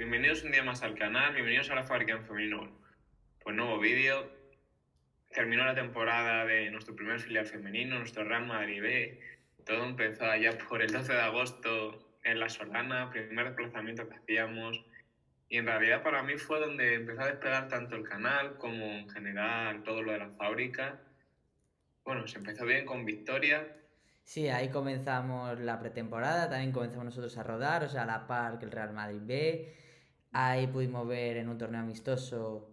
Bienvenidos un día más al canal, bienvenidos a la Fábrica en Femenino. Pues nuevo vídeo. Terminó la temporada de nuestro primer filial femenino, nuestro Real Madrid B. Todo empezó allá por el 12 de agosto en La Solana, primer desplazamiento que hacíamos. Y en realidad para mí fue donde empezó a despegar tanto el canal como en general todo lo de la fábrica. Bueno, se empezó bien con victoria. Sí, ahí comenzamos la pretemporada, también comenzamos nosotros a rodar, o sea, a la par que el Real Madrid B. Ahí pudimos ver en un torneo amistoso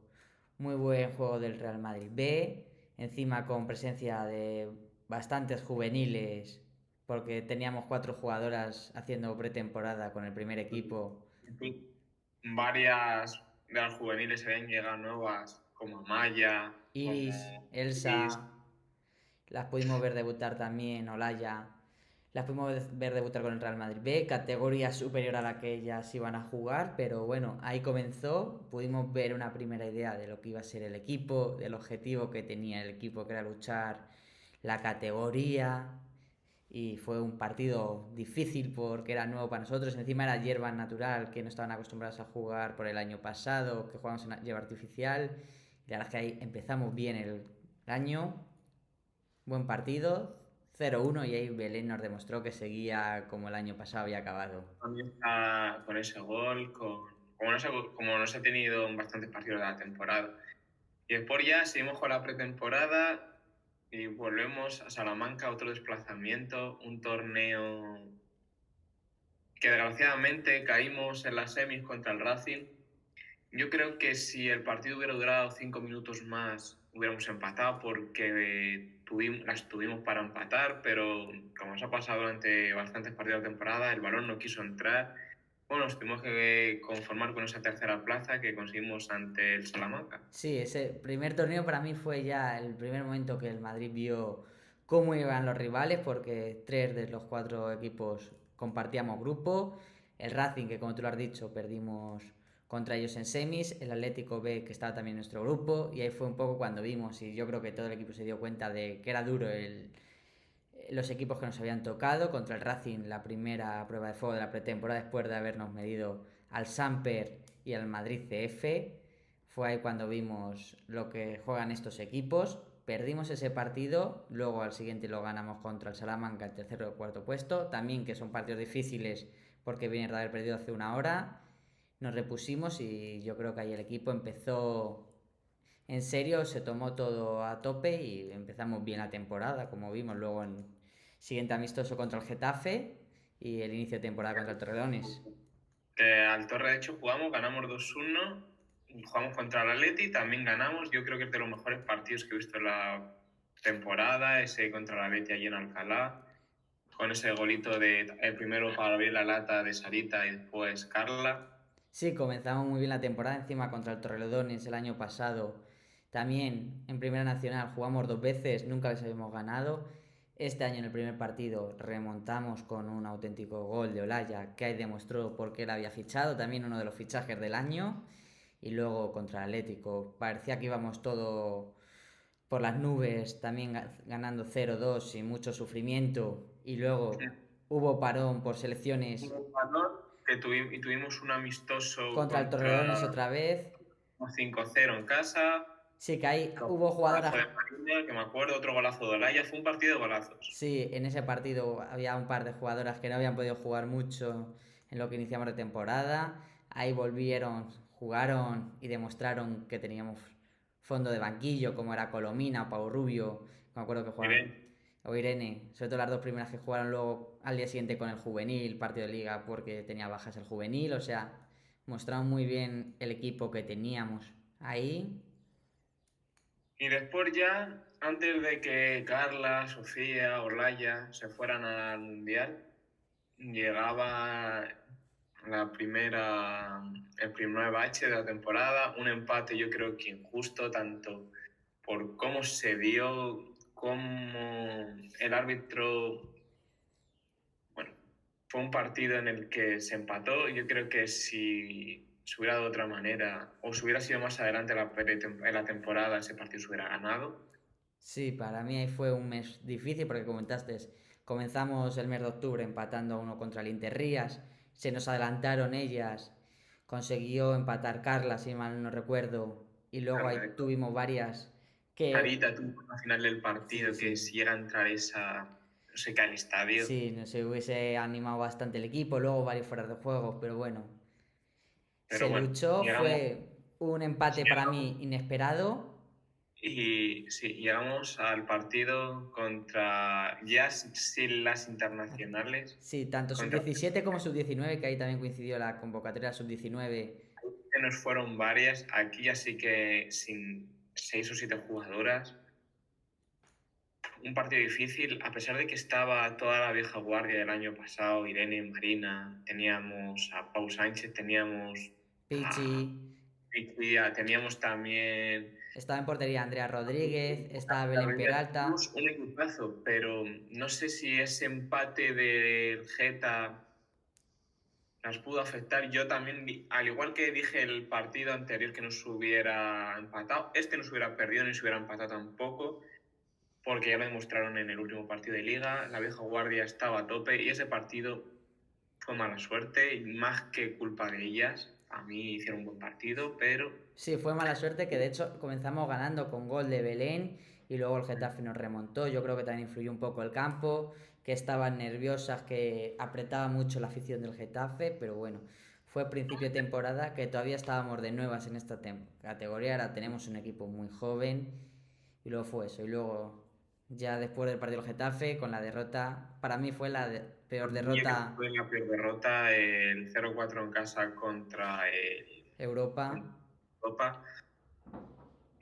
muy buen juego del Real Madrid B, encima con presencia de bastantes juveniles, porque teníamos 4 jugadoras haciendo pretemporada con el primer equipo. Varias de las juveniles se habían llegado nuevas, como Maya, Iris, como Iris. Elsa, las pudimos ver debutar también, Olaya. Las pudimos ver debutar con el Real Madrid B, categoría superior a la que ellas iban a jugar, pero bueno, ahí comenzó. Pudimos ver una primera idea de lo que iba a ser el equipo, del objetivo que tenía el equipo, que era luchar la categoría. Y fue un partido difícil porque era nuevo para nosotros. Encima era hierba natural, que no estaban acostumbrados a jugar por el año pasado, que jugamos en hierba artificial. Y la verdad es que ahí empezamos bien el año. Buen partido, 0-1 y ahí Belén nos demostró que seguía como el año pasado había acabado. También está con ese gol, como nos ha tenido en bastantes partidos de la temporada. Y después ya seguimos con la pretemporada y volvemos a Salamanca, otro desplazamiento, un torneo que desgraciadamente caímos en las semis contra el Racing. Yo creo que si el partido hubiera durado 5 minutos más, hubiéramos empatado porque las tuvimos para empatar, pero como nos ha pasado durante bastantes partidos de temporada, el balón no quiso entrar. Bueno, nos tuvimos que conformar con esa tercera plaza que conseguimos ante el Salamanca. Sí, ese primer torneo para mí fue ya el primer momento que el Madrid vio cómo iban los rivales, porque 3 de los 4 equipos compartíamos grupo. El Racing, que como tú lo has dicho, perdimos contra ellos en semis. El Atlético B, que estaba también en nuestro grupo. Y ahí fue un poco cuando vimos, y yo creo que todo el equipo se dio cuenta de que era duro los equipos que nos habían tocado. Contra el Racing, la primera prueba de fuego de la pretemporada, después de habernos medido al Samper y al Madrid CF. Fue ahí cuando vimos lo que juegan estos equipos. Perdimos ese partido, luego al siguiente lo ganamos contra el Salamanca, el tercero o cuarto puesto. También que son partidos difíciles porque viene de haber perdido hace una hora. Nos repusimos y yo creo que ahí el equipo empezó en serio, se tomó todo a tope y empezamos bien la temporada, como vimos luego en siguiente amistoso contra el Getafe y el inicio de temporada contra el Torrelones. Que al Torre, de hecho, jugamos, ganamos 2-1, jugamos contra el Atleti, también ganamos. Yo creo que es de los mejores partidos que he visto en la temporada, ese contra el Atleti allí en Alcalá, con ese golito el primero para abrir la lata de Sarita y después Carla. Sí, comenzamos muy bien la temporada, encima contra el Torrelodones el año pasado. También en Primera Nacional jugamos 2 veces, nunca les habíamos ganado. Este año en el primer partido remontamos con un auténtico gol de Olaya, que ahí demostró por qué él había fichado, también uno de los fichajes del año. Y luego contra el Atlético, parecía que íbamos todo por las nubes, también ganando 0-2 sin mucho sufrimiento. Y luego hubo parón por selecciones Y tuvimos un amistoso contra el contra Torrelones otra vez. 5-0 en casa, Sí, que ahí con hubo un golazo jugadoras. de Marina, que me acuerdo, otro golazo de Olaya. Fue un partido de golazos. Sí, en ese partido había un par de jugadoras que no habían podido jugar mucho en lo que iniciamos de temporada. Ahí volvieron, jugaron y demostraron que teníamos fondo de banquillo, como era Colomina o Pau Rubio. Me acuerdo que jugaron. Miren, O Irene, sobre todo las dos primeras que jugaron luego al día siguiente con el juvenil, partido de liga, porque tenía bajas el juvenil. O sea, mostraron muy bien el equipo que teníamos ahí. y después ya, antes de que Carla, Sofía, Olaya se fueran al Mundial, llegaba el primer bache de la temporada, un empate yo creo que injusto, tanto por cómo se dio, como el árbitro, bueno, fue un partido en el que se empató. Yo creo que si se hubiera dado de otra manera o si hubiera sido más adelante en la temporada, ese partido se hubiera ganado. Sí, para mí ahí fue un mes difícil porque comentaste, comenzamos el mes de octubre empatando a uno contra el Interrías, se nos adelantaron ellas consiguió empatar Carla, si mal no recuerdo, y luego ahí Correcto. tuvimos varias que Sarita tuvo al final del sí, partido que sí, si llega a entrar esa, no sé qué, al estadio. sí, no se hubiese animado bastante el equipo, luego varios fuera de juego, pero bueno, se Pero bueno, luchó, llegamos, fue un empate para llegamos mí inesperado. y sí, llegamos al partido contra ya sin las internacionales, Sí, tanto contra sub-17 como sub-19, que ahí también coincidió la convocatoria sub-19. que nos fueron varias, aquí ya sí que sin 6 o 7 jugadoras. Un partido difícil, a pesar de que estaba toda la vieja guardia del año pasado, Irene, Marina, teníamos a Pau Sánchez, teníamos Pichi, a Piquia, teníamos también estaba en portería Andrea Rodríguez, estaba a Belén Rivera. Peralta. Teníamos un equipazo, pero no sé si ese empate del Geta las pudo afectar. Yo también, al igual que dije el partido anterior que nos hubiera empatado, este no se hubiera perdido ni se hubiera empatado tampoco, porque ya lo demostraron en el último partido de liga, la vieja guardia estaba a tope y ese partido fue mala suerte y más que culpa de ellas. A mí hicieron un buen partido, pero Sí, fue mala suerte que de hecho comenzamos ganando con gol de Belén y luego el Getafe nos remontó. Yo creo que también influyó un poco el campo, que estaban nerviosas, que apretaba mucho la afición del Getafe, pero bueno, fue principio de temporada que todavía estábamos de nuevas en esta categoría. Ahora tenemos un equipo muy joven y luego fue eso. Y luego, ya después del partido del Getafe, con la derrota, para mí fue la peor yo creo que derrota fue la peor derrota, el 0-4 en casa contra el Europa. Europa.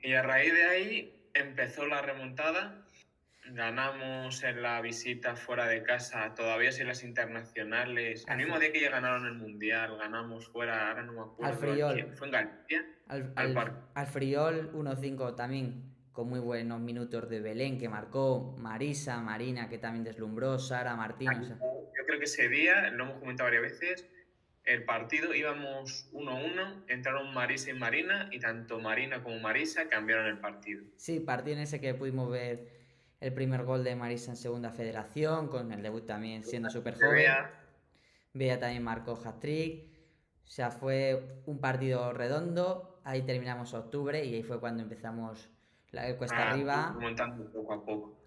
Y a raíz de ahí empezó la remontada. Ganamos en la visita fuera de casa, todavía sin las internacionales. El Al, mismo día que ya ganaron el Mundial, ganamos fuera, ahora no me al acuerdo a Friol. quién. Fue en Galicia, Al, al al, Parque. al Friol 1-5 también, con muy buenos minutos de Belén que marcó, Marisa, Marina que también deslumbró, Sara, Martín, o sea, Yo creo que ese día, lo hemos comentado varias veces, el partido íbamos 1-1, entraron Marisa y Marina, y tanto Marina como Marisa cambiaron el partido. sí, partido en ese que pudimos ver el primer gol de Marisa en segunda federación, con el debut también siendo súper De joven, Bea, Bea también marcó hat-trick, o sea, fue un partido redondo, ahí terminamos octubre y ahí fue cuando empezamos la cuesta arriba montando poco a poco.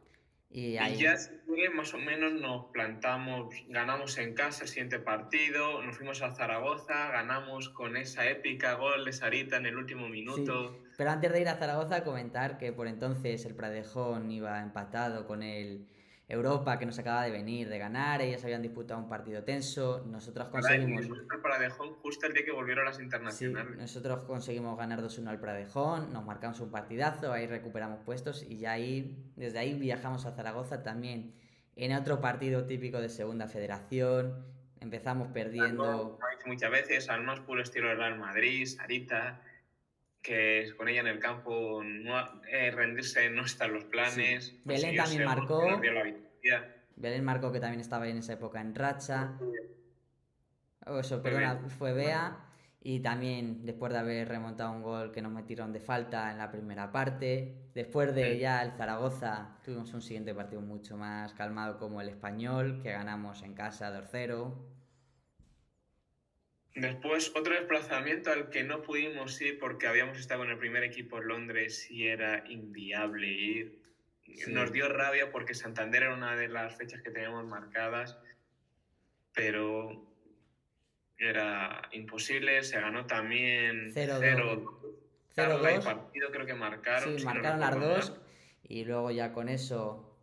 y Y ahí. ya si fue, más o menos nos plantamos, ganamos en casa el siguiente partido, nos fuimos a Zaragoza, ganamos con esa épica gol de Sarita en el último Sí, minuto. pero antes de ir a Zaragoza, comentar que por entonces el Pradejón iba empatado con el Europa, que nos acaba de venir de ganar, ellos habían disputado un partido tenso, nosotros ¿Verdad? Y conseguimos, el para Dejón justo el día que volvieron las sí, internacionales. nosotros conseguimos ganar 2-1 al Pradejón, nos marcamos un partidazo, ahí recuperamos puestos y ya ahí, desde ahí viajamos a Zaragoza también en otro partido típico de Segunda Federación, empezamos Ganó, perdiendo, como he dicho muchas veces, al más puro estilo del Real Madrid, Sarita, que con ella en el campo no, rendirse no está en los sí, planes, Belén consiguió también ese gol que nos dio marcó. la victoria. Belén marcó que también estaba en esa época en racha. O eso, Muy perdona, bien. fue Bea. Y también después de haber remontado un gol que nos metieron de falta en la primera parte. Después de ya el Zaragoza, tuvimos un siguiente partido mucho más calmado como el Español, que ganamos en casa 2-0. Después, otro desplazamiento al que no pudimos ir porque habíamos estado en el primer equipo en Londres y era inviable ir. Nos Sí, dio rabia porque Santander era una de las fechas que teníamos marcadas, pero era imposible. Se ganó también 0-2. 0. Carla y 0-2. partido creo que marcaron, Sí, si no marcaron las recuerdo dos. mal. Y luego ya con eso,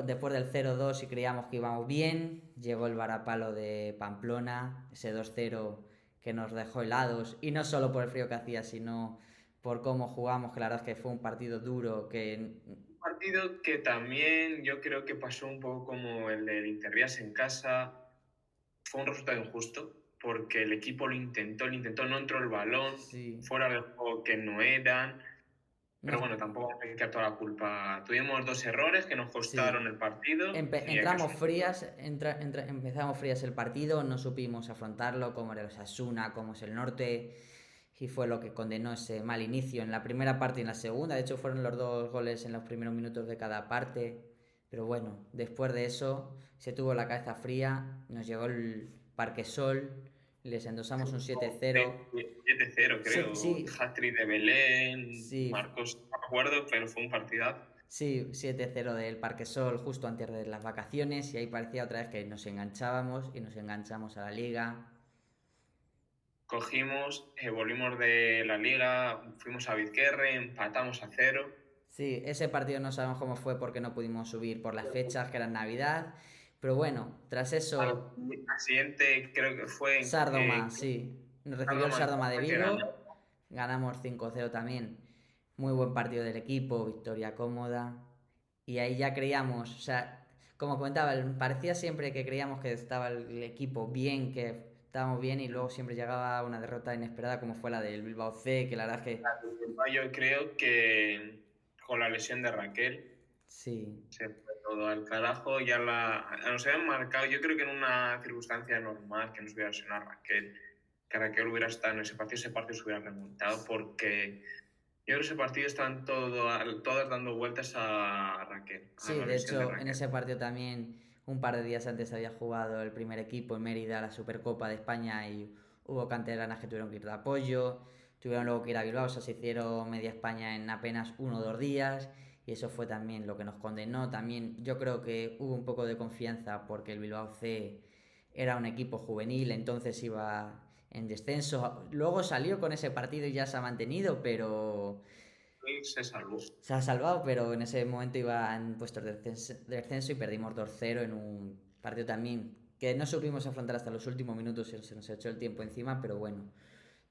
después del 0-2 y creíamos que íbamos bien, llegó el varapalo de Pamplona, ese 2-0 que nos dejó helados, y no solo por el frío que hacía, sino por cómo jugamos, que la verdad es que fue un partido duro, que Un partido que también yo creo que pasó un poco como el del Intervías en casa. Fue un resultado injusto porque el equipo lo intentó, no entró el balón, sí, fuera del juego que no eran, pero nos, bueno, tampoco hay que echar toda la culpa. Tuvimos 2 errores que nos costaron sí. el partido y hay que Entramos asumir. frías, empezamos frías el partido, no supimos afrontarlo, como era el Osasuna, como es el Norte, y fue lo que condenó ese mal inicio en la primera parte y en la segunda. De hecho, fueron los dos goles en los primeros minutos de cada parte. Pero bueno, después de eso se tuvo la cabeza fría, nos llegó el Parque Sol, Les endosamos un 7-0. 7-0, Sí, creo. sí, Hat-trick de Belén, sí, Marcos, no me acuerdo, pero fue un partidazo. sí, 7-0 del Parque Sol justo antes de las vacaciones y ahí parecía otra vez que nos enganchábamos y nos enganchamos a la liga. Cogimos, volvimos de la liga, fuimos a Vizquerre, empatamos a 0. Sí, ese partido no sabemos cómo fue porque no pudimos subir por las fechas, que eran Navidad. Pero bueno, tras eso, Al siguiente creo que fue Sárdoma, sí. Nos recibió el Sárdoma en Sárdoma de casa, que ganó. Vigo. Ganamos 5-0 también. Muy buen partido del equipo, victoria cómoda. Y ahí ya creíamos, o sea, como comentaba, parecía siempre que creíamos que estaba el equipo bien, que estábamos bien y luego siempre llegaba una derrota inesperada como fue la del Bilbao C, que la verdad es que Yo creo que con la lesión de Raquel sí, se fue todo al carajo. Nos habían marcado, yo creo que en una circunstancia normal que nos hubiera lesionado Raquel, que Raquel hubiera estado en ese partido se hubiera remontado, porque yo creo que ese partido estaban todas dando vueltas a Raquel, a sí, la de lesión de hecho en Raquel. ese partido también un par de días antes había jugado el primer equipo en Mérida, la Supercopa de España y hubo canteranas que tuvieron que ir de apoyo, tuvieron luego que ir a Bilbao, o sea, se hicieron media España en apenas 1 o 2 días y eso fue también lo que nos condenó. También yo creo que hubo un poco de confianza porque el Bilbao C era un equipo juvenil, entonces iba en descenso. Luego salió con ese partido y ya se ha mantenido, pero Y se salvó. se ha salvado, pero en ese momento iba en puestos de descenso y perdimos 2-0 en un partido también que no supimos afrontar hasta los últimos minutos, se nos echó el tiempo encima, pero bueno.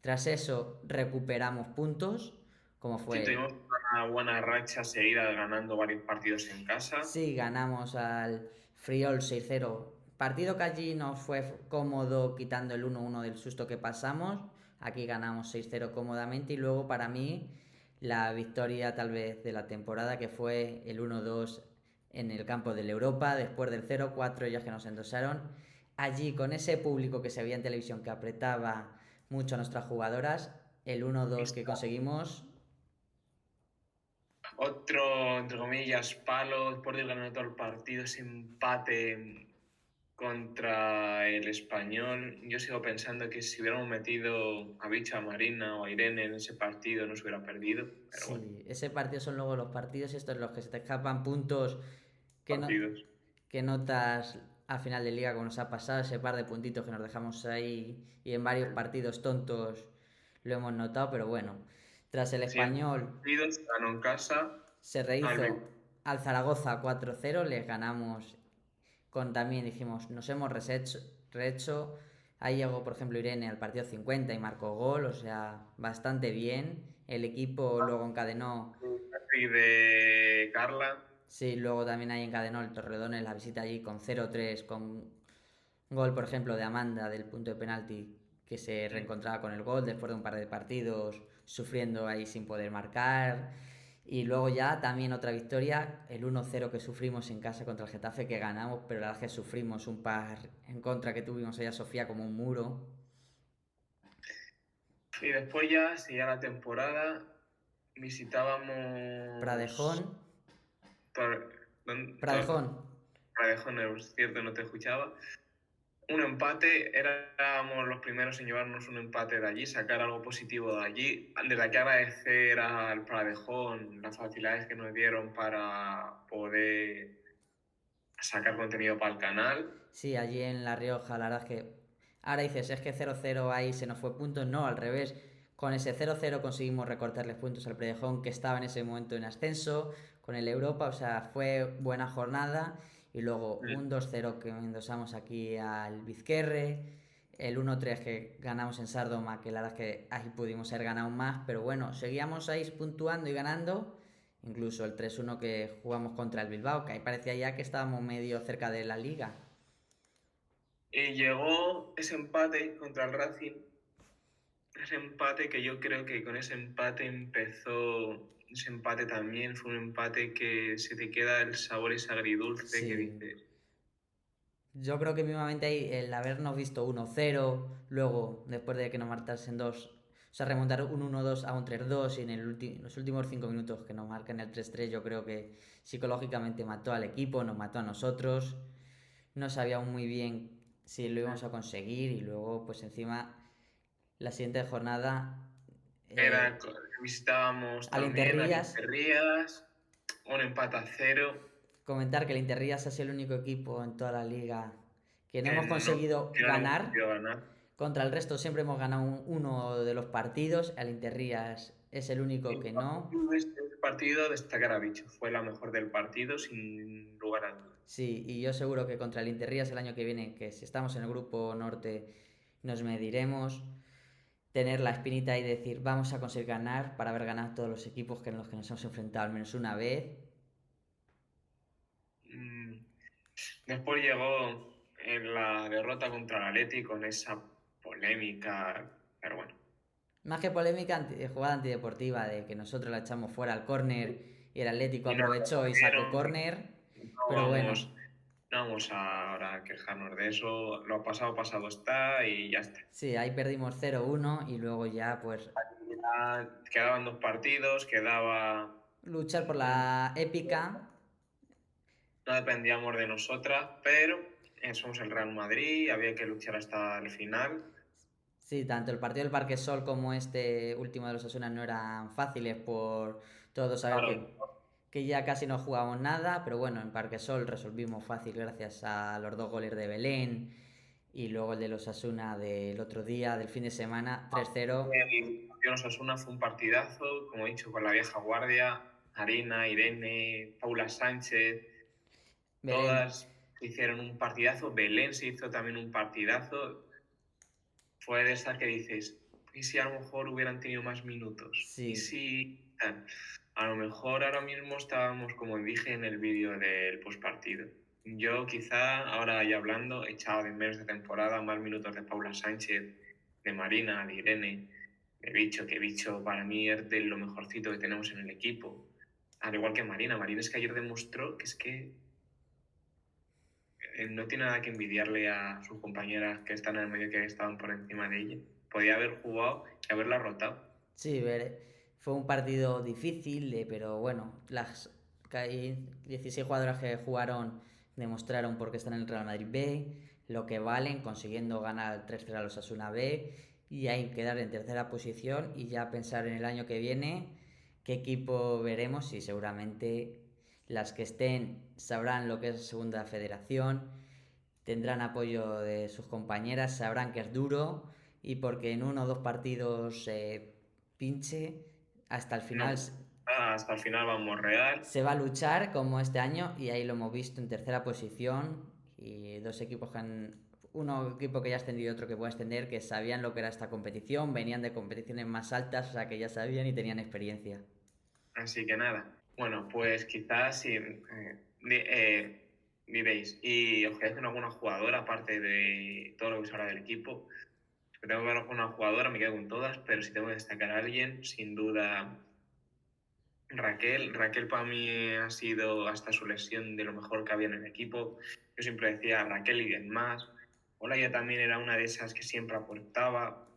Tras eso recuperamos puntos, como Sí, fue, tuvimos una buena racha seguida ganando varios partidos en casa. sí, ganamos al Friol 6-0, partido que allí nos fue cómodo quitando el 1-1 del susto que pasamos, aquí ganamos 6-0 cómodamente y luego para mí la victoria tal vez de la temporada que fue el 1-2 en el campo del Europa después del 0-4 ellos que nos endosaron allí con ese público que se veía en televisión que apretaba mucho a nuestras jugadoras el 1-2 que conseguimos. Otro, entre comillas, palo, después de ganar todo el partido, ese empate contra el Español. Yo sigo pensando que si hubiéramos metido a Bicha, a Marina o a Irene en ese partido no se hubiera perdido, pero bueno, Sí, ese partido son luego los partidos estos en los que se te escapan puntos que, no, partidos. que notas a final de liga como nos ha pasado, ese par de puntitos que nos dejamos ahí y en varios partidos tontos lo hemos notado, pero bueno, tras el Siguiente español partido se ganó en casa se al rehizo al Zaragoza 4-0, les ganamos con también dijimos, nos hemos rehecho. Ahí llegó, por ejemplo, Irene al partido 50 y marcó gol, o sea, bastante bien. El equipo luego encadenó. Betis de Carla. Sí, luego también ahí encadenó el Torrelodones la visita allí con 0-3, con gol, por ejemplo, de Amanda del punto de penalti, que se reencontraba con el gol después de un par de partidos sufriendo ahí sin poder marcar. Y luego ya también otra victoria, el 1-0 que sufrimos en casa contra el Getafe, que ganamos, pero la verdad es que sufrimos un par en contra que tuvimos allá Sofía como un muro. Y después ya seguía la temporada, Pradejón, visitábamos Pradejón, Pradejón, es cierto, no te escuchaba. Un empate, éramos los primeros en llevarnos un empate de allí, sacar algo positivo de allí. Desde aquí agradecer al Pradejón las facilidades que nos dieron para poder sacar contenido para el canal. sí, allí en La Rioja, la verdad es que ahora dices, es que 0-0 ahí se nos fue puntos, no, al revés. Con ese 0-0 conseguimos recortarles puntos al Predejón que estaba en ese momento en ascenso, con el Europa, o sea, fue buena jornada. Y luego un 2-0 que endosamos aquí al Vizquerre, el 1-3 que ganamos en Sardoma, que la verdad es que ahí pudimos haber ganado más, pero bueno, seguíamos ahí puntuando y ganando. Incluso el 3-1 que jugamos contra el Bilbao, que ahí parecía ya que estábamos medio cerca de la liga. Y llegó ese empate contra el Racing, ese empate que yo creo que con ese empate ese empate también fue un empate que se te queda el sabor ese agridulce que Sí, dices. yo creo que mismamente ahí el habernos visto 1-0, luego después de que nos marcasen dos, o sea, remontar un 1-2 a un 3-2 y en los últimos 5 minutos que nos marcan el 3-3, yo creo que psicológicamente mató al equipo, nos mató a nosotros. No sabíamos muy bien. sí, lo íbamos a conseguir y luego pues encima la siguiente jornada Era, visitábamos al también al Interrías. Interrías, un empate a 0, Comentar que el Interrías ha sido el único equipo en toda la liga que no que hemos conseguido que no lo hemos ganar. conseguido ganar. Contra el resto siempre hemos ganado uno de los partidos. Al Interrías es el único que no. Este partido, destacar a Bicho, fue la mejor del partido sin lugar a dudas. Sí, y yo seguro que contra el Interrías el año que viene, que si estamos en el grupo norte, nos mediremos. Tener la espinita y decir, vamos a conseguir ganar para haber ganado todos los equipos en los que nos hemos enfrentado al menos una vez. Mm, Después llegó en la derrota contra el Atleti con esa polémica, pero bueno. Más que polémica, jugada antideportiva de que nosotros la echamos fuera al córner y el Atlético Y no lo aprovechó y sacó cogieron, córner. no Pero bueno, vamos, no vamos ahora a quejarnos de eso. Lo pasado, pasado está y ya está. sí, ahí perdimos 0-1 y luego ya pues Ya quedaban 2 partidos, quedaba. luchar por mm, la épica. No dependíamos de nosotras, pero somos el Real Madrid, había que luchar hasta el final. Sí, tanto el partido del Parque Sol como este último de los Osasuna no eran fáciles por todos saber Claro, que ya casi no jugamos nada, pero bueno, en Parque Sol resolvimos fácil gracias a los 2 goles de Belén y luego el de los Osasuna del otro día, del fin de semana, 3-0. el partido Osasuna fue un partidazo, como he dicho, con la vieja guardia, Arina, Irene, Paula Sánchez, Belén, todas hicieron un partidazo. Belén se hizo también un partidazo. Fue de esas que dices, ¿y si a lo mejor hubieran tenido más minutos? ¿Y sí, si a lo mejor ahora mismo estábamos, como dije en el vídeo del postpartido? Yo quizá, ahora ya hablando, he echado de menos de temporada más minutos de Paula Sánchez, de Marina, de Irene, de Bicho, que Bicho para mí es de lo mejorcito que tenemos en el equipo. Al igual que Marina. Marina es que ayer demostró que es que no tiene nada que envidiarle a sus compañeras que están en el medio, que estaban por encima de ella. Podía haber jugado y haberla rotado. sí, fue un partido difícil, pero bueno, las 16 jugadoras que jugaron demostraron por qué están en el Real Madrid B, lo que valen, consiguiendo ganar 3-0 a los Asuna B y ahí quedar en tercera posición y ya pensar en el año que viene qué equipo veremos y seguramente las que estén sabrán lo que es segunda federación, tendrán apoyo de sus compañeras, sabrán que es duro y porque en 1 o 2 partidos pinche, hasta el No, final hasta el final vamos real. se va a luchar como este año y ahí lo hemos visto en tercera posición y dos equipos que han... Uno equipo que ya ha ascendido y otro que puede ascender, que sabían lo que era esta competición, venían de competiciones más altas, o sea que ya sabían y tenían experiencia. Así que nada. Bueno, pues quizás si diréis, ¿y os quedáis con alguna jugadora aparte de todo lo que se habla del equipo? Si tengo que ver con una jugadora, me quedo con todas, pero si tengo que destacar a alguien, sin duda Raquel. Raquel para mí ha sido hasta su lesión de lo mejor que había en el equipo. Yo siempre decía Raquel y demás. Olaya también era una de esas que siempre aportaba.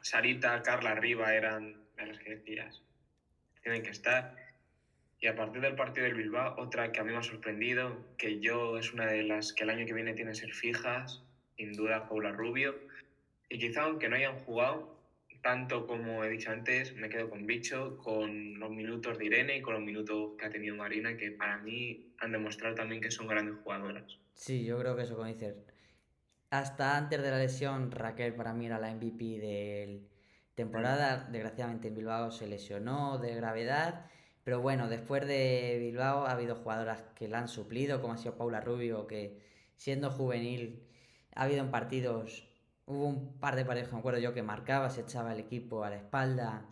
Sarita, Carla Riva eran de las que decías, tienen que estar. Y a partir del partido del Bilbao, otra que a mí me ha sorprendido, que yo es una de las que el año que viene tiene que ser fijas, sin duda Paula Rubio. Y quizá aunque no hayan jugado, tanto como he dicho antes, me quedo con Bicho, con los minutos de Irene y con los minutos que ha tenido Marina, que para mí han demostrado también que son grandes jugadoras. Sí, yo creo que eso como dices. Hasta antes de la lesión, Raquel para mí era la MVP de Mm. temporada. Desgraciadamente en Bilbao se lesionó de gravedad. Pero bueno, después de Bilbao ha habido jugadoras que la han suplido, como ha sido Paula Rubio, que siendo juvenil ha habido en partidos, hubo un par de partidos que me acuerdo yo que marcaba, se echaba el equipo a la espalda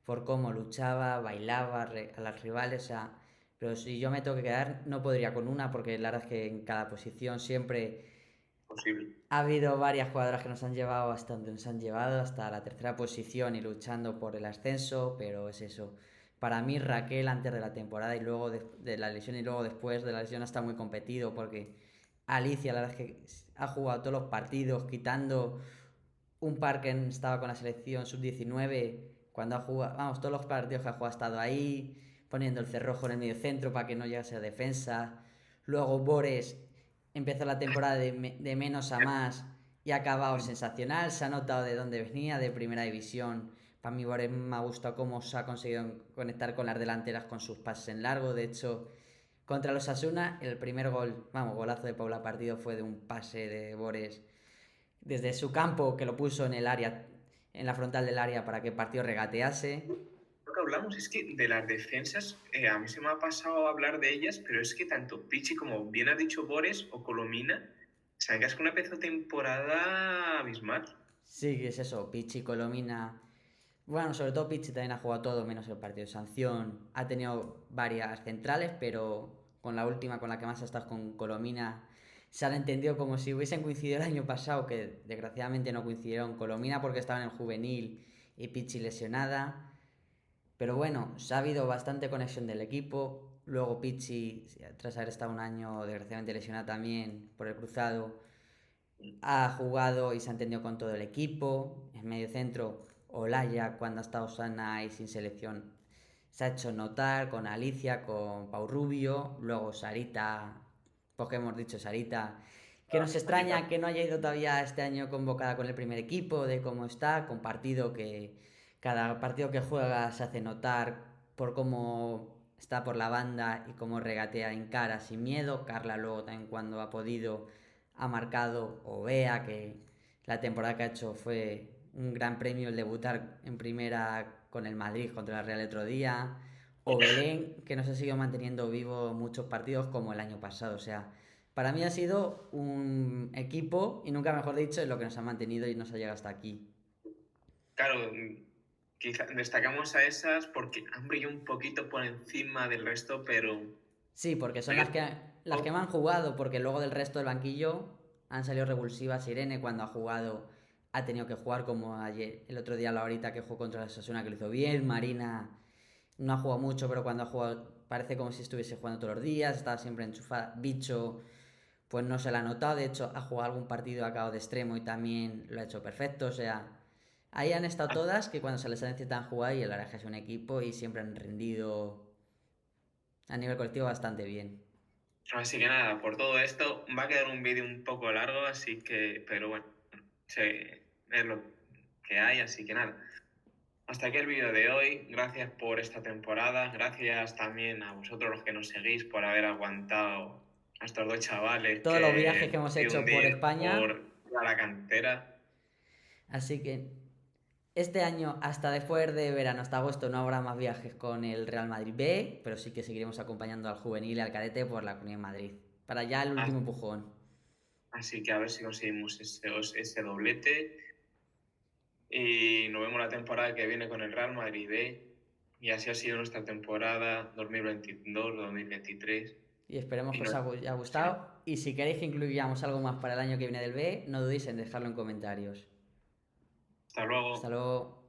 por cómo luchaba, bailaba a las rivales. O sea, pero si yo me tengo que quedar, no podría con una, porque la verdad es que en cada posición siempre Posible. ha habido varias jugadoras que nos han llevado hasta donde nos han llevado, hasta la tercera posición y luchando por el ascenso, pero es eso. Para mí Raquel antes de la temporada y luego de la lesión y luego después de la lesión está muy competido porque Alicia la verdad es que ha jugado todos los partidos, quitando un par que estaba con la selección sub-19, cuando ha jugado, vamos, todos los partidos que ha jugado ha estado ahí, poniendo el cerrojo en el medio centro para que no llegase a defensa. Luego Bores empezó la temporada de menos a más y ha acabado sensacional. Se ha notado de dónde venía, de primera división. Para mí, Borges me ha gustado cómo se ha conseguido conectar con las delanteras con sus pases en largo. De hecho, contra los Asuna, el primer gol, vamos, golazo de Paula Partido fue de un pase de Bores desde su campo que lo puso en el área, en la frontal del área para que el partido regatease. Lo que hablamos es que de las defensas, a mí se me ha pasado hablar de ellas, pero es que tanto Pichi como bien ha dicho Bores o Colomina, se han quedado con una pedazo de temporada abismal. Sí, que es eso, Pichi, Colomina. Bueno, sobre todo Pichi también ha jugado todo menos el partido de sanción. Ha tenido varias centrales, pero con la última, con la que más ha estado con Colomina, se han entendido como si hubiesen coincidido el año pasado, que desgraciadamente no coincidieron. Colomina porque estaba en el juvenil y Pichi lesionada. Pero bueno, se ha habido bastante conexión del equipo. Luego Pichi, tras haber estado un año desgraciadamente lesionada también por el cruzado, ha jugado y se ha entendido con todo el equipo. En medio centro, Olaya, cuando ha estado sana y sin selección, se ha hecho notar con Alicia, con Pau Rubio. Luego Sarita, porque hemos dicho Sarita, que nos extraña que no haya ido todavía este año convocada con el primer equipo, de cómo está, compartido que cada partido que juega se hace notar por cómo está por la banda y cómo regatea en cara sin miedo. Carla luego también cuando ha podido ha marcado, o Bea, que la temporada que ha hecho fue un gran premio el debutar en primera con el Madrid contra la Real el otro día, o Belén, que nos ha seguido manteniendo vivo muchos partidos como el año pasado. O sea, para mí ha sido un equipo, y nunca mejor dicho, en lo que nos ha mantenido y nos ha llegado hasta aquí. Claro, quizá destacamos a esas porque han brillado un poquito por encima del resto, pero Sí, porque son las que me han jugado, porque luego del resto del banquillo han salido revulsivas. Irene cuando ha jugado ha tenido que jugar como ayer, el otro día la horita que jugó contra la Sasuna que lo hizo bien. Marina no ha jugado mucho, pero cuando ha jugado parece como si estuviese jugando todos los días, estaba siempre enchufada. Bicho, pues no se la ha notado, de hecho ha jugado algún partido a cabo de extremo y también lo ha hecho perfecto. O sea, ahí han estado todas que cuando se les ha necesitado jugar y el Araja es un equipo y siempre han rendido a nivel colectivo bastante bien. así que nada, por todo esto va a quedar un vídeo un poco largo, así que, pero bueno, es lo que hay, así que nada. Hasta aquí el vídeo de hoy. Gracias por esta temporada. Gracias también a vosotros los que nos seguís por haber aguantado a estos dos chavales Todos los viajes que que hemos se hecho por hundir España. por la cantera. Así que este año, hasta después de verano, hasta agosto, no habrá más viajes con el Real Madrid B, pero sí que seguiremos acompañando al juvenil y al cadete por la Comunidad de Madrid. Para ya el último empujón. Así que a ver si conseguimos ese doblete. Y nos vemos la temporada que viene con el Real Madrid B. Y así ha sido nuestra temporada 2022-2023. Y esperemos Y que os no, haya gustado. Y si queréis que incluyamos algo más para el año que viene del B, no dudéis en dejarlo en comentarios. hasta luego. Hasta luego.